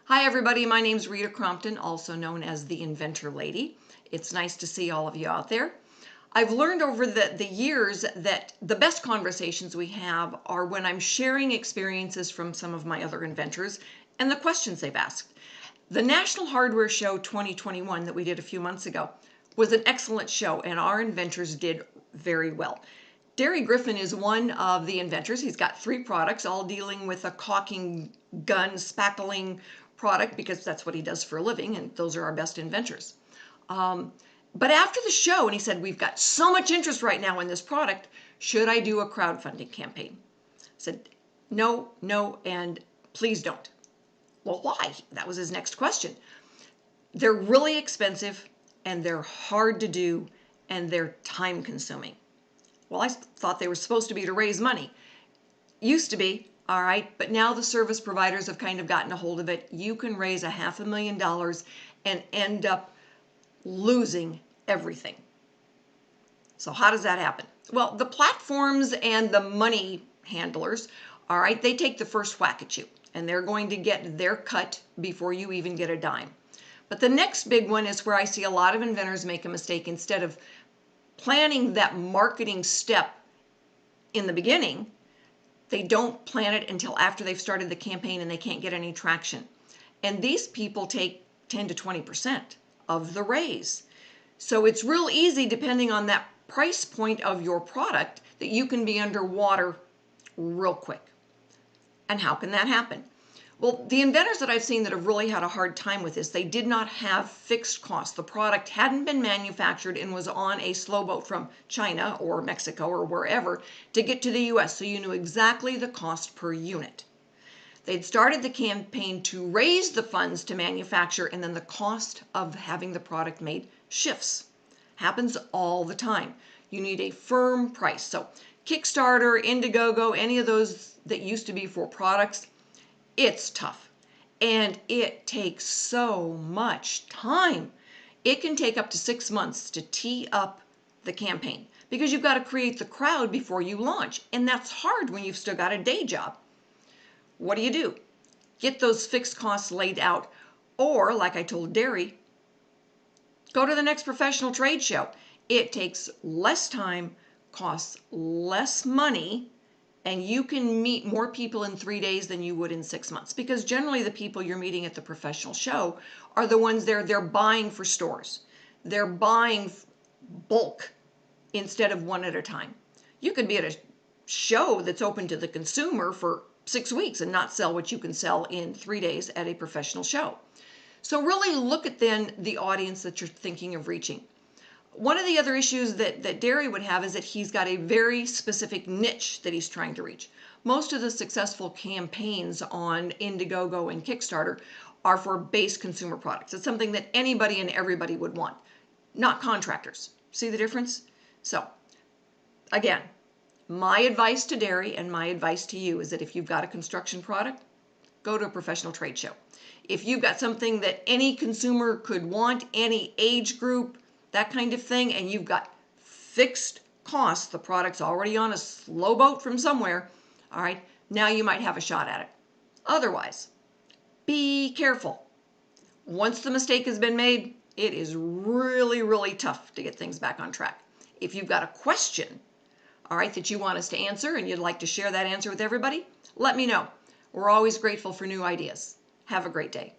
Hi everybody, my name's Rita Crompton, also known as the Inventor Lady. It's nice to see all of you out there. I've learned over the years that the best conversations we have are when I'm sharing experiences from some of my other inventors and the questions they've asked. The National Hardware Show 2021 that we did a few months ago was an excellent show, and our inventors did very well. Derry Griffin is one of the inventors. He's got 3 products, all dealing with a caulking gun, spackling product, because that's what he does for a living, and those are our best inventors. But after the show, and he said, we've got so much interest right now in this product, should I do a crowdfunding campaign? I said, no, and please don't. Well, why? That was his next question. They're really expensive, and they're hard to do, and they're time consuming. Well, I thought they were supposed to be to raise money. Used to be, all right, but now the service providers have kind of gotten a hold of it. You can raise $500,000 and end up losing everything. So how does that happen? Well, the platforms and the money handlers, all right, they take the first whack at you, and they're going to get their cut before you even get a dime. But the next big one is where I see a lot of inventors make a mistake. Instead of planning that marketing step in the beginning, they don't plan it until after they've started the campaign and they can't get any traction. And these people take 10 to 20% of the raise. So it's real easy, depending on that price point of your product, that you can be underwater real quick. And how can that happen? Well, the inventors that I've seen that have really had a hard time with this, they did not have fixed costs. The product hadn't been manufactured and was on a slow boat from China or Mexico or wherever to get to the US, so you knew exactly the cost per unit. They'd started the campaign to raise the funds to manufacture, and then the cost of having the product made shifts. Happens all the time. You need a firm price. So Kickstarter, Indiegogo, any of those that used to be for products, it's tough, and it takes so much time. It can take up to 6 months to tee up the campaign because you've got to create the crowd before you launch, and that's hard when you've still got a day job. What do? Get those fixed costs laid out, or like I told Derry, go to the next professional trade show. It takes less time, costs less money, and you can meet more people in 3 days than you would in 6 months, because generally the people you're meeting at the professional show are the ones they're buying for stores. They're buying bulk instead of one at a time. You could be at a show that's open to the consumer for 6 weeks and not sell what you can sell in 3 days at a professional show. So really look at then the audience that you're thinking of reaching. One of the other issues that Derry would have is that he's got a very specific niche that he's trying to reach. Most of the successful campaigns on Indiegogo and Kickstarter are for base consumer products. It's something that anybody and everybody would want, not contractors. See the difference? So, again, my advice to Derry and my advice to you is that if you've got a construction product, go to a professional trade show. If you've got something that any consumer could want, any age group, that kind of thing, and you've got fixed costs, the product's already on a slow boat from somewhere, all right, now you might have a shot at it. Otherwise, be careful. Once the mistake has been made, it is really, really tough to get things back on track. If you've got a question, all right, that you want us to answer and you'd like to share that answer with everybody, let me know. We're always grateful for new ideas. Have a great day.